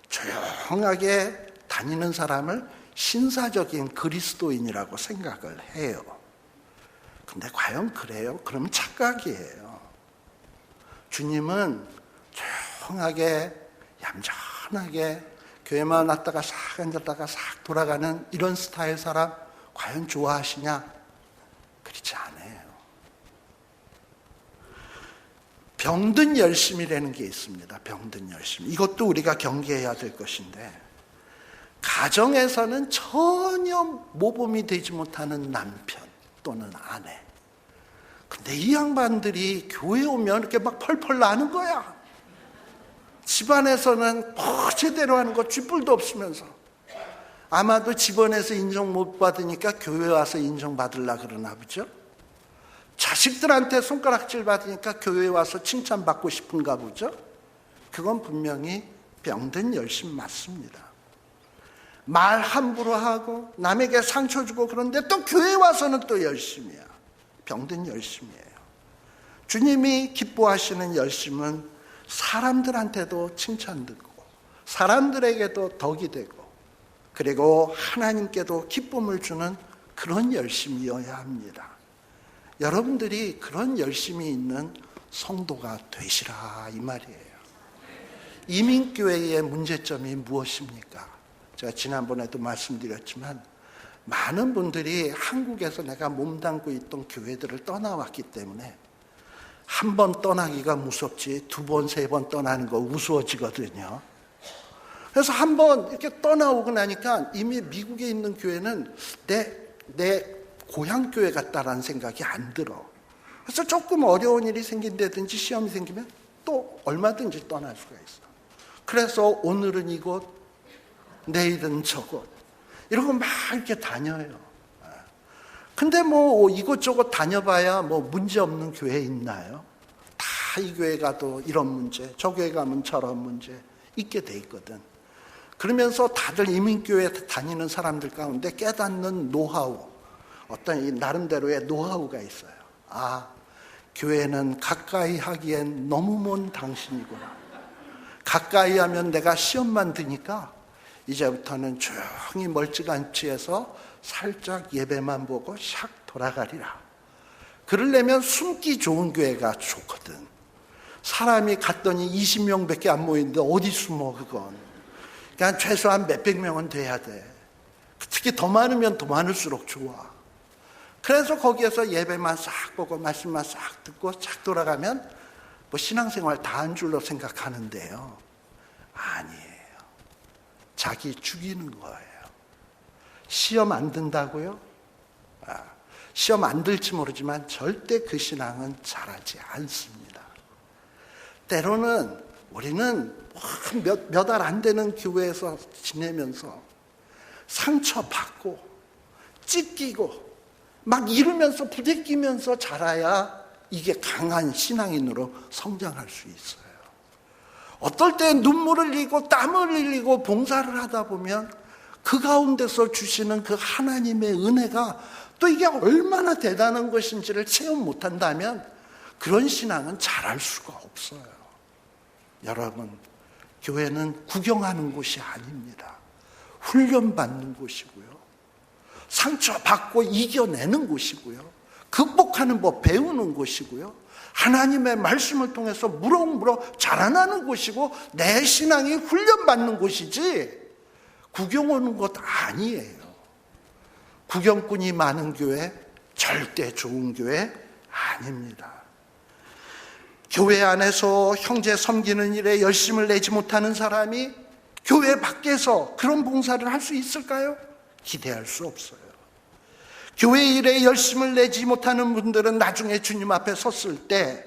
조용하게 다니는 사람을 신사적인 그리스도인이라고 생각을 해요. 근데 과연 그래요? 그러면 착각이에요. 주님은 조용하게 얌전하게 교회만 왔다가 싹 앉았다가 싹 돌아가는 이런 스타일 사람 과연 좋아하시냐? 그렇지 않아요. 병든 열심이라는 게 있습니다. 병든 열심. 이것도 우리가 경계해야 될 것인데, 가정에서는 전혀 모범이 되지 못하는 남편 또는 아내. 근데 이 양반들이 교회 오면 이렇게 막 펄펄 나는 거야. 집안에서는 뭐 제대로 하는 거 쥐뿔도 없으면서. 아마도 집안에서 인정 못 받으니까 교회 와서 인정받으려 그러나 보죠. 자식들한테 손가락질 받으니까 교회 와서 칭찬받고 싶은가 보죠. 그건 분명히 병든 열심 맞습니다. 말 함부로 하고 남에게 상처 주고 그런데 또 교회 와서는 또 열심이야. 병든 열심이에요. 주님이 기뻐하시는 열심은 사람들한테도 칭찬 듣고 사람들에게도 덕이 되고 그리고 하나님께도 기쁨을 주는 그런 열심이어야 합니다. 여러분들이 그런 열심이 있는 성도가 되시라 이 말이에요. 이민교회의 문제점이 무엇입니까? 제가 지난번에도 말씀드렸지만 많은 분들이 한국에서 내가 몸담고 있던 교회들을 떠나왔기 때문에 한 번 떠나기가 무섭지 두 번, 세 번 떠나는 거 우스워지거든요. 그래서 한 번 이렇게 떠나오고 나니까 이미 미국에 있는 교회는 내 고향 교회 같다라는 생각이 안 들어. 그래서 조금 어려운 일이 생긴다든지 시험이 생기면 또 얼마든지 떠날 수가 있어. 그래서 오늘은 이곳, 내일은 저곳 이러고 막 이렇게 다녀요. 근데 뭐 이곳저곳 다녀봐야 뭐 문제 없는 교회 있나요? 다 이 교회 가도 이런 문제, 저 교회 가면 저런 문제 있게 돼 있거든. 그러면서 다들 이민교회 다니는 사람들 가운데 깨닫는 노하우, 어떤 이 나름대로의 노하우가 있어요. 아, 교회는 가까이 하기엔 너무 먼 당신이구나. 가까이 하면 내가 시험만 드니까 이제부터는 조용히 멀찌감치 해서 살짝 예배만 보고 샥 돌아가리라. 그러려면 숨기 좋은 교회가 좋거든. 사람이 갔더니 20명밖에 안 모이는데 어디 숨어 그건. 그냥 최소한 몇백 명은 돼야 돼. 특히 더 많으면 더 많을수록 좋아. 그래서 거기에서 예배만 싹 보고 말씀만 싹 듣고 싹 돌아가면 뭐 신앙생활 다 한 줄로 생각하는데요. 아니에요. 자기 죽이는 거예요. 시험 안 든다고요? 시험 안 들지 모르지만 절대 그 신앙은 자라지 않습니다. 때로는 우리는 몇 알 안 되는 교회에서 지내면서 상처받고 찢기고 막 이러면서 부대끼면서 자라야 이게 강한 신앙인으로 성장할 수 있어요. 어떨 때 눈물을 흘리고 땀을 흘리고 봉사를 하다 보면 그 가운데서 주시는 그 하나님의 은혜가 또 이게 얼마나 대단한 것인지를 체험 못한다면 그런 신앙은 자랄 수가 없어요. 여러분, 교회는 구경하는 곳이 아닙니다. 훈련받는 곳이고요. 상처받고 이겨내는 곳이고요. 극복하는 법 배우는 곳이고요. 하나님의 말씀을 통해서 무럭무럭 자라나는 곳이고 내 신앙이 훈련받는 곳이지 구경 오는 것 아니에요. 구경꾼이 많은 교회 절대 좋은 교회 아닙니다. 교회 안에서 형제 섬기는 일에 열심을 내지 못하는 사람이 교회 밖에서 그런 봉사를 할 수 있을까요? 기대할 수 없어요. 교회 일에 열심을 내지 못하는 분들은 나중에 주님 앞에 섰을 때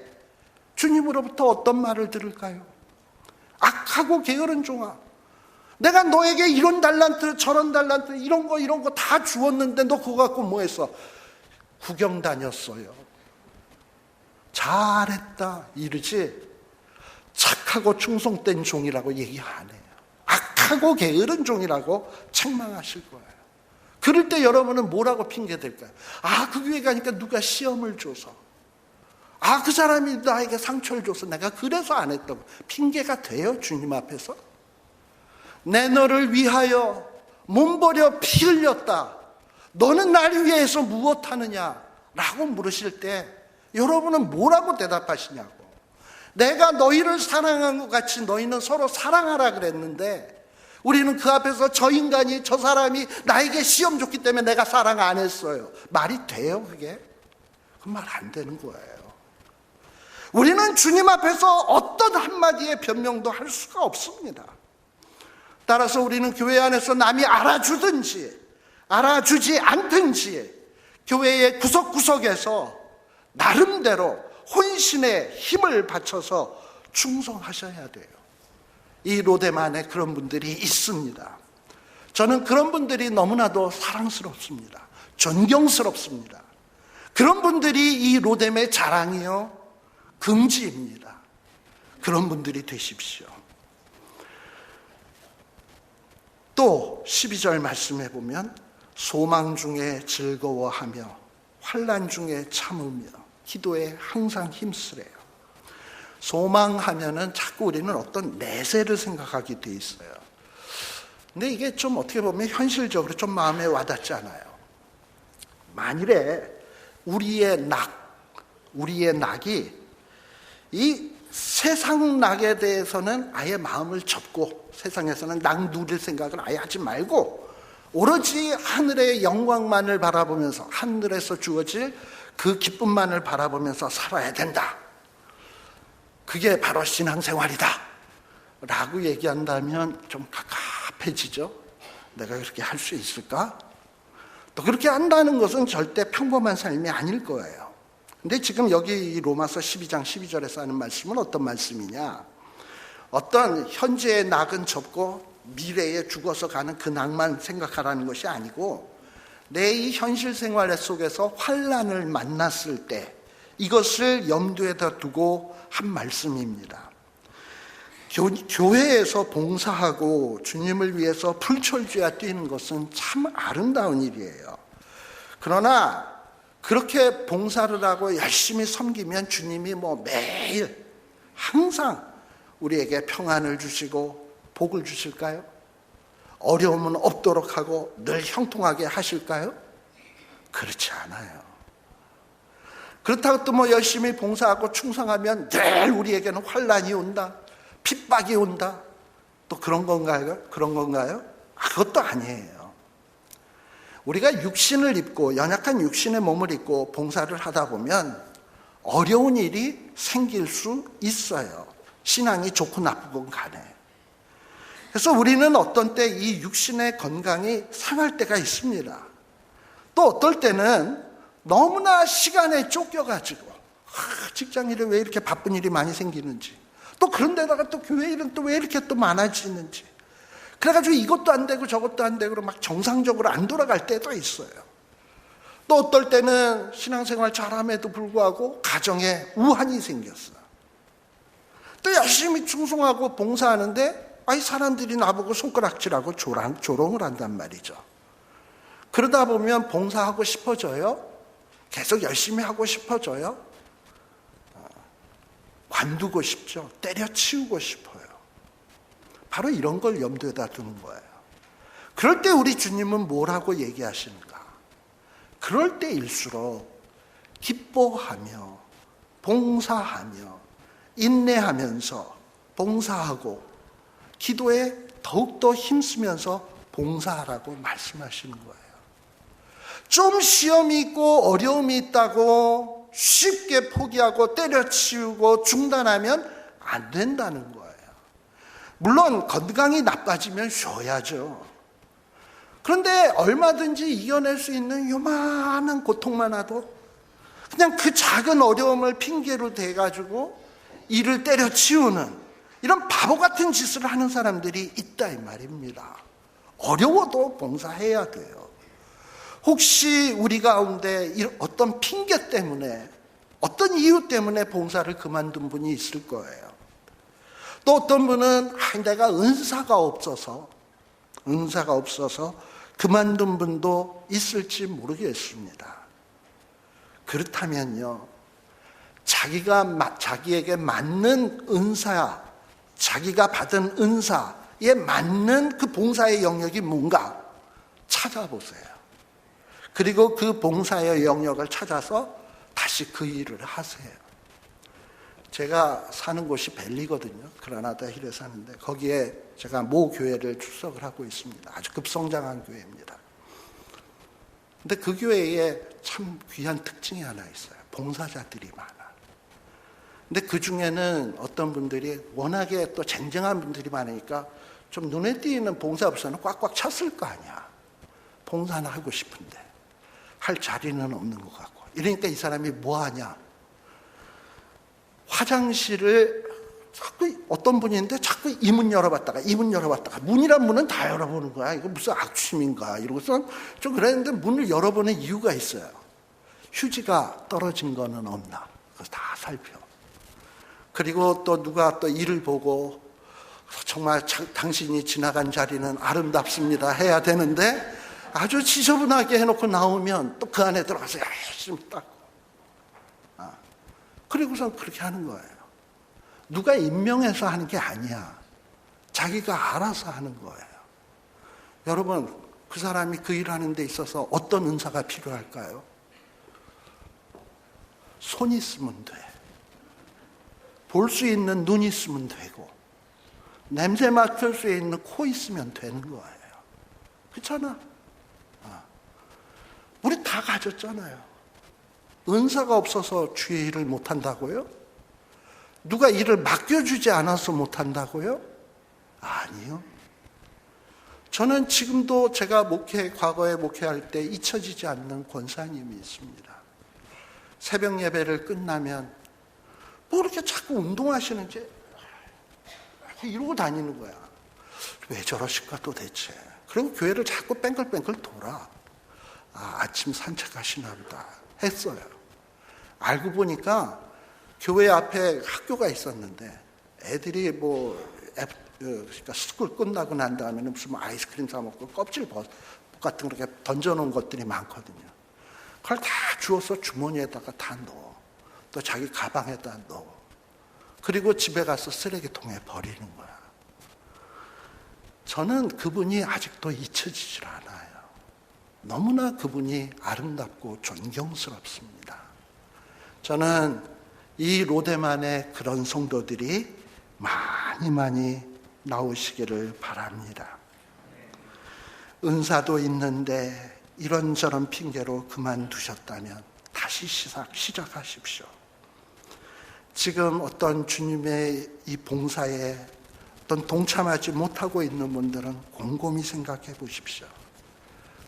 주님으로부터 어떤 말을 들을까요? 악하고 게으른 종아, 내가 너에게 이런 달란트 저런 달란트 이런 거 다 주었는데 너 그거 갖고 뭐 했어? 구경 다녔어요. 잘했다 이러지 착하고 충성된 종이라고 얘기 안 해요. 악하고 게으른 종이라고 책망하실 거예요. 그럴 때 여러분은 뭐라고 핑계 댈까요? 그 교회 가니까 누가 시험을 줘서, 그 사람이 나에게 상처를 줘서 내가 그래서 안 했다고 핑계가 돼요? 주님 앞에서? 내 너를 위하여 몸버려 피 흘렸다, 너는 나를 위해서 무엇하느냐 라고 물으실 때 여러분은 뭐라고 대답하시냐고. 내가 너희를 사랑한 것 같이 너희는 서로 사랑하라 그랬는데 우리는 그 앞에서 저 인간이 저 사람이 나에게 시험 줬기 때문에 내가 사랑 안 했어요. 말이 돼요 그게? 그 말 안 되는 거예요. 우리는 주님 앞에서 어떤 한마디의 변명도 할 수가 없습니다. 따라서 우리는 교회 안에서 남이 알아주든지 알아주지 않든지 교회의 구석구석에서 나름대로 혼신의 힘을 바쳐서 충성하셔야 돼요. 이 로뎀 그런 분들이 있습니다. 저는 그런 분들이 너무나도 사랑스럽습니다. 존경스럽습니다. 그런 분들이 이 로뎀의 자랑이요 금지입니다. 그런 분들이 되십시오. 또 12절 말씀해 보면 소망 중에 즐거워하며 환난 중에 참으며 기도에 항상 힘쓰래요. 소망하면은 자꾸 우리는 어떤 내세를 생각하게 돼 있어요. 근데 이게 좀 어떻게 보면 현실적으로 좀 마음에 와닿지 않아요. 만일에 우리의 낙이 이 세상 낙에 대해서는 아예 마음을 접고 세상에서는 낙 누릴 생각을 아예 하지 말고 오로지 하늘의 영광만을 바라보면서 하늘에서 주어질 그 기쁨만을 바라보면서 살아야 된다. 그게 바로 신앙생활이다 라고 얘기한다면 좀 갑갑해지죠. 내가 그렇게 할 수 있을까? 또 그렇게 한다는 것은 절대 평범한 삶이 아닐 거예요. 근데 지금 여기 로마서 12장 12절에서 하는 말씀은 어떤 말씀이냐? 어떤 현재의 낙은 접고 미래에 죽어서 가는 그 낙만 생각하라는 것이 아니고 내 이 현실 생활 속에서 환난을 만났을 때 이것을 염두에다 두고 한 말씀입니다. 교회에서 봉사하고 주님을 위해서 풀철주야 뛰는 것은 참 아름다운 일이에요. 그러나 그렇게 봉사를 하고 열심히 섬기면 주님이 매일 항상 우리에게 평안을 주시고 복을 주실까요? 어려움은 없도록 하고 늘 형통하게 하실까요? 그렇지 않아요. 그렇다고 또 열심히 봉사하고 충성하면 늘 우리에게는 환난이 온다, 핍박이 온다. 또 그런 건가요? 그것도 아니에요. 우리가 육신을 입고 연약한 육신의 몸을 입고 봉사를 하다 보면 어려운 일이 생길 수 있어요. 신앙이 좋고 나쁘건 간에. 그래서 우리는 어떤 때 이 육신의 건강이 상할 때가 있습니다. 또 어떨 때는 너무나 시간에 쫓겨가지고 직장 일에 왜 이렇게 바쁜 일이 많이 생기는지, 또 그런 데다가 또 교회 일은 또 왜 이렇게 또 많아지는지, 그래가지고 이것도 안 되고 저것도 안 되고 막 정상적으로 안 돌아갈 때도 있어요. 또 어떨 때는 신앙생활 잘함에도 불구하고 가정에 우환이 생겼어요. 또 열심히 충성하고 봉사하는데 사람들이 나보고 손가락질하고 조롱을 한단 말이죠. 그러다 보면 봉사하고 싶어져요? 계속 열심히 하고 싶어져요? 관두고 싶죠. 때려치우고 싶어요. 바로 이런 걸 염두에다 두는 거예요. 그럴 때 우리 주님은 뭐라고 얘기하시는가? 그럴 때일수록 기뻐하며 봉사하며 인내하면서 봉사하고 기도에 더욱더 힘쓰면서 봉사하라고 말씀하시는 거예요. 좀 시험이 있고 어려움이 있다고 쉽게 포기하고 때려치우고 중단하면 안 된다는 거예요. 물론 건강이 나빠지면 쉬어야죠. 그런데 얼마든지 이겨낼 수 있는 요만한 고통만 와도 그냥 그 작은 어려움을 핑계로 대가지고 일을 때려치우는 이런 바보 같은 짓을 하는 사람들이 있다 이 말입니다. 어려워도 봉사해야 돼요. 혹시 우리 가운데 어떤 핑계 때문에, 어떤 이유 때문에 봉사를 그만둔 분이 있을 거예요. 또 어떤 분은 내가 은사가 없어서 그만둔 분도 있을지 모르겠습니다. 그렇다면요, 자기에게 맞는 은사, 자기가 받은 은사에 맞는 그 봉사의 영역이 뭔가 찾아보세요. 그리고 그 봉사의 영역을 찾아서 다시 그 일을 하세요. 제가 사는 곳이 벨리거든요. 그라나다 힐에 사는데 거기에 제가 모 교회를 출석을 하고 있습니다. 아주 급성장한 교회입니다. 근데 그 교회에 참 귀한 특징이 하나 있어요. 봉사자들이 많아. 근데 그 중에는 어떤 분들이 워낙에 또 쟁쟁한 분들이 많으니까 좀 눈에 띄는 봉사부서는 꽉꽉 찼을 거 아니야. 봉사는 하고 싶은데 할 자리는 없는 것 같고. 이러니까 이 사람이 뭐 하냐. 화장실을 자꾸 어떤 분인데 자꾸 이 문 열어봤다가 문이란 문은 다 열어보는 거야. 이거 무슨 악취민가 이러고서 좀 그랬는데 문을 열어보는 이유가 있어요. 휴지가 떨어진 거는 없나. 그래서 다 살펴. 그리고 또 누가 또 일을 보고 정말 당신이 지나간 자리는 아름답습니다 해야 되는데 아주 지저분하게 해놓고 나오면 또 그 안에 들어가서 열심히 닦고. 그리고선 그렇게 하는 거예요. 누가 임명해서 하는 게 아니야. 자기가 알아서 하는 거예요. 여러분, 그 사람이 그 일하는 데 있어서 어떤 은사가 필요할까요? 손 있으면 돼. 볼 수 있는 눈 있으면 되고 냄새 맡을 수 있는 코 있으면 되는 거예요. 그렇잖아. 우리 다 가졌잖아요. 은사가 없어서 주의 일을 못한다고요? 누가 일을 맡겨주지 않아서 못한다고요? 아니요. 저는 지금도 제가 과거에 목회할 때 잊혀지지 않는 권사님이 있습니다. 새벽 예배를 끝나면 뭐 이렇게 자꾸 운동하시는지 이러고 다니는 거야. 왜 저러실까 도대체. 그리고 교회를 자꾸 뺑글뺑글 돌아. 아침 산책하시나 보다 했어요. 알고 보니까 교회 앞에 학교가 있었는데 애들이 그러니까 스쿨 끝나고 난 다음에는 무슨 아이스크림 사 먹고 껍질 같은 거 이렇게 던져놓은 것들이 많거든요. 그걸 다 주워서 주머니에다가 다 넣어. 또 자기 가방에다 넣어. 그리고 집에 가서 쓰레기통에 버리는 거야. 저는 그분이 아직도 잊혀지질 않아요. 너무나 그분이 아름답고 존경스럽습니다. 저는 이 로데만의 그런 성도들이 많이 나오시기를 바랍니다. 은사도 있는데 이런저런 핑계로 그만두셨다면 다시 시작하십시오. 지금 어떤 주님의 이 봉사에 어떤 동참하지 못하고 있는 분들은 곰곰이 생각해 보십시오.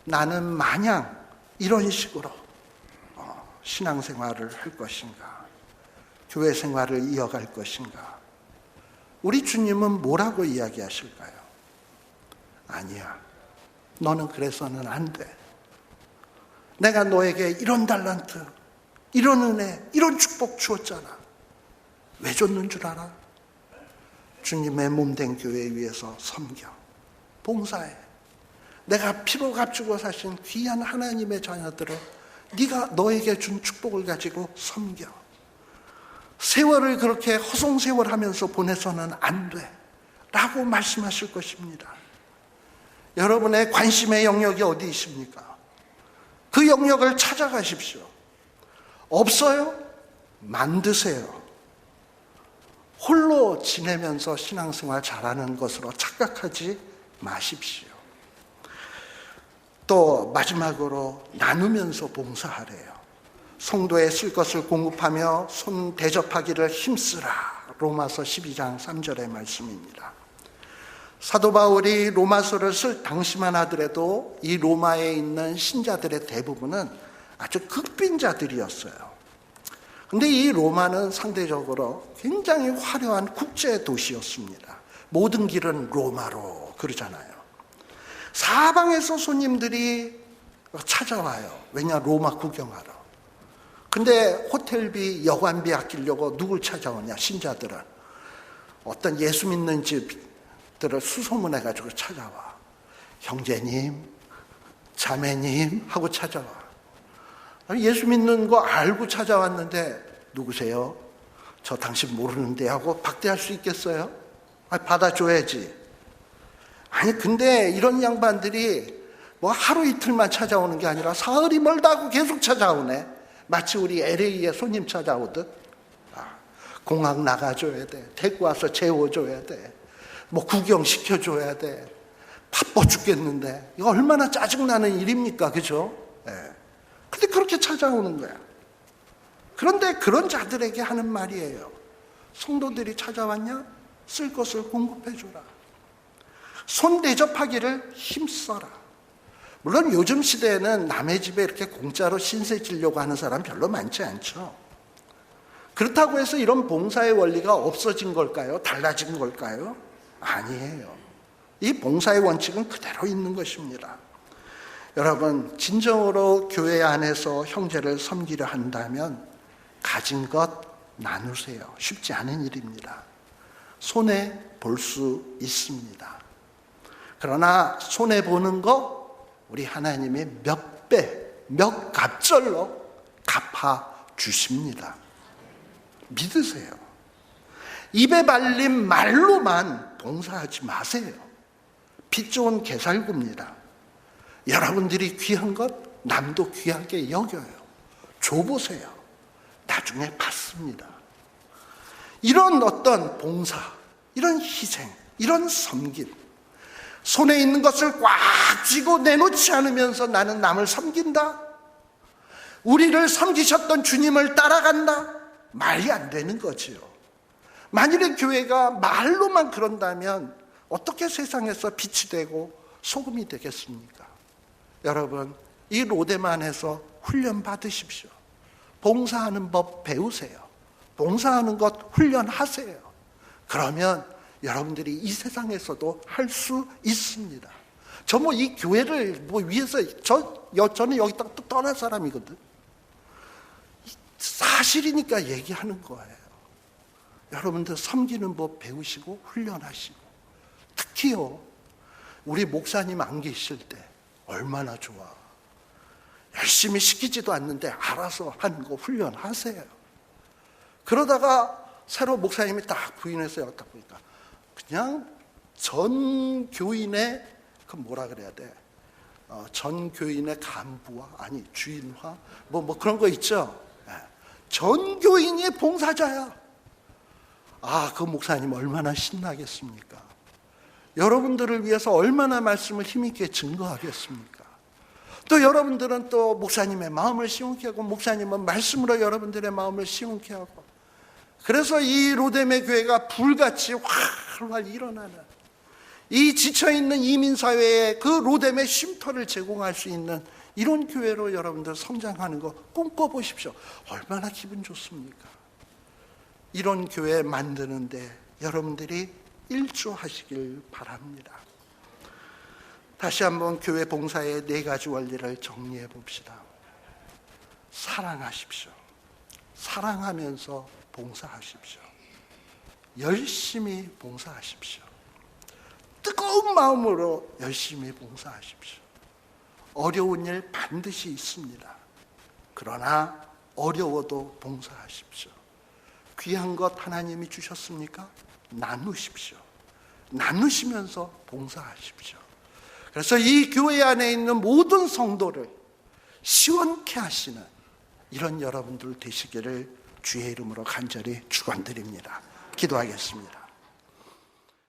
나는 마냥 이런 식으로 신앙생활을 할 것인가? 교회 생활을 이어갈 것인가? 우리 주님은 뭐라고 이야기하실까요? 아니야. 너는 그래서는 안 돼. 내가 너에게 이런 달란트, 이런 은혜, 이런 축복 주었잖아. 왜 줬는 줄 알아? 주님의 몸된 교회 위해서 섬겨, 봉사해. 내가 피로 값주고 사신 귀한 하나님의 자녀들을 네가 너에게 준 축복을 가지고 섬겨. 세월을 그렇게 허송세월하면서 보내서는 안 돼 라고 말씀하실 것입니다. 여러분의 관심의 영역이 어디 있습니까? 그 영역을 찾아가십시오. 없어요? 만드세요. 홀로 지내면서 신앙생활 잘하는 것으로 착각하지 마십시오. 또 마지막으로 나누면서 봉사하래요. 성도에 쓸 것을 공급하며 손 대접하기를 힘쓰라. 로마서 12장 3절의 말씀입니다. 사도 바울이 로마서를 쓸 당시만 하더라도 이 로마에 있는 신자들의 대부분은 아주 극빈자들이었어요. 근데 이 로마는 상대적으로 굉장히 화려한 국제 도시였습니다. 모든 길은 로마로 그러잖아요. 사방에서 손님들이 찾아와요. 왜냐? 로마 구경하러. 근데 호텔비, 여관비 아끼려고 누굴 찾아오냐? 신자들은. 어떤 예수 믿는 집들을 수소문해가지고 찾아와. 형제님, 자매님 하고 찾아와. 예수 믿는 거 알고 찾아왔는데 누구세요? 저 당신 모르는데 하고 박대할 수 있겠어요? 받아줘야지. 아니 근데 이런 양반들이 뭐 하루 이틀만 찾아오는 게 아니라 사흘이 멀다고 계속 찾아오네. 마치 우리 LA에 손님 찾아오듯. 공항 나가줘야 돼. 데리고 와서 재워줘야 돼. 뭐 구경시켜줘야 돼. 바빠 죽겠는데 이거 얼마나 짜증나는 일입니까? 그죠? 근데 그렇게 찾아오는 거야. 그런데 그런 자들에게 하는 말이에요. 성도들이 찾아왔냐? 쓸 것을 공급해줘라. 손 대접하기를 힘써라. 물론 요즘 시대에는 남의 집에 이렇게 공짜로 신세 지려고 하는 사람 별로 많지 않죠. 그렇다고 해서 이런 봉사의 원리가 없어진 걸까요? 달라진 걸까요? 아니에요. 이 봉사의 원칙은 그대로 있는 것입니다. 여러분, 진정으로 교회 안에서 형제를 섬기려 한다면 가진 것 나누세요. 쉽지 않은 일입니다. 손해 볼 수 있습니다. 그러나 손해 보는 거 우리 하나님이 몇 배, 몇 갑절로 갚아 주십니다. 믿으세요. 입에 발린 말로만 봉사하지 마세요. 빚 좋은 개살구입니다. 여러분들이 귀한 것 남도 귀하게 여겨요. 줘보세요. 나중에 받습니다. 이런 어떤 봉사, 이런 희생, 이런 섬김, 손에 있는 것을 꽉 쥐고 내놓지 않으면서 나는 남을 섬긴다? 우리를 섬기셨던 주님을 따라간다? 말이 안 되는 거지요. 만일에 교회가 말로만 그런다면 어떻게 세상에서 빛이 되고 소금이 되겠습니까? 여러분, 이 로데만에서 훈련 받으십시오. 봉사하는 법 배우세요. 봉사하는 것 훈련하세요. 그러면 여러분들이 이 세상에서도 할 수 있습니다. 저 뭐 이 교회를 위해서 저는 여기 또 떠날 사람이거든. 사실이니까 얘기하는 거예요. 여러분들 섬기는 법 배우시고 훈련하시고, 특히요 우리 목사님 안 계실 때 얼마나 좋아. 열심히 시키지도 않는데 알아서 하는 거 훈련하세요. 그러다가 새로 목사님이 딱 부인해서 딱 보니까 그냥 전 교인의 그 뭐라 그래야 돼? 전 교인의 간부와 아니 주인화 뭐 그런 거 있죠. 전 교인이 봉사자야. 그 목사님 얼마나 신나겠습니까? 여러분들을 위해서 얼마나 말씀을 힘있게 증거하겠습니까? 또 여러분들은 또 목사님의 마음을 시원케 하고, 목사님은 말씀으로 여러분들의 마음을 시원케 하고, 그래서 이 로데메 교회가 불같이 활활 일어나는 이 지쳐있는 이민사회에 그 로뎀의 쉼터를 제공할 수 있는 이런 교회로 여러분들 성장하는 거 꿈꿔보십시오. 얼마나 기분 좋습니까? 이런 교회 만드는데 여러분들이 일조하시길 바랍니다. 다시 한번 교회 봉사의 4가지 원리를 정리해 봅시다. 사랑하십시오. 사랑하면서 봉사하십시오. 열심히 봉사하십시오. 뜨거운 마음으로 열심히 봉사하십시오. 어려운 일 반드시 있습니다. 그러나 어려워도 봉사하십시오. 귀한 것 하나님이 주셨습니까? 나누십시오. 나누시면서 봉사하십시오. 그래서 이 교회 안에 있는 모든 성도를 시원케 하시는 이런 여러분들 되시기를 주의 이름으로 간절히 축원드립니다. 기도하겠습니다.